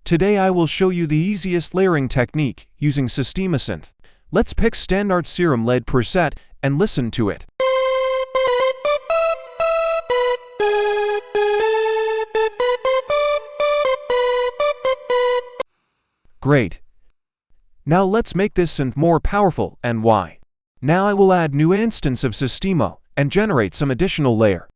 Today I will show you the easiest layering technique using Sistema Synth. Let's pick standard Serum LED preset and listen to it. Great. Now let's make this synth more powerful, and why? Now I will add new instance of Sistema and generate some additional layer.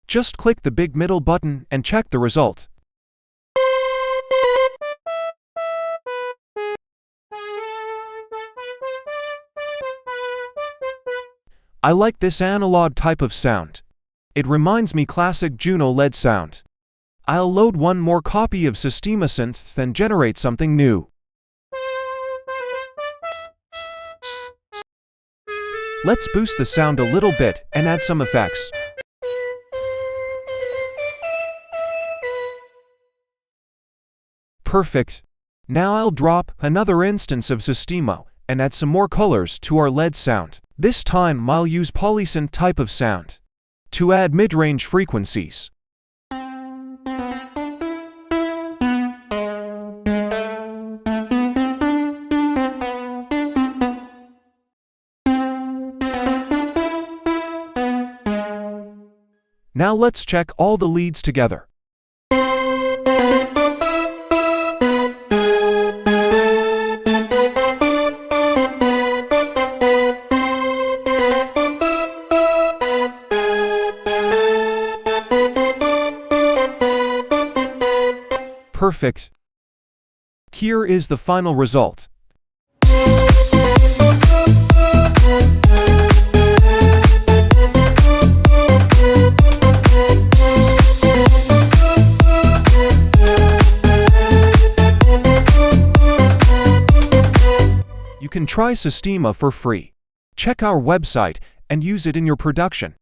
Just click the big middle button and check the result. I like this analog type of sound. It reminds me classic Juno LED sound. I'll load one more copy of Sistema Synth and generate something new. Let's boost the sound a little bit and add some effects. Perfect. Now I'll drop another instance of Sistema and add some more colors to our LED sound. This time I'll use polysynth type of sound to add mid-range frequencies. Now let's check all the leads together. Perfect. Here is the final result. You can try Sistema for free. Check our website and use it in your production.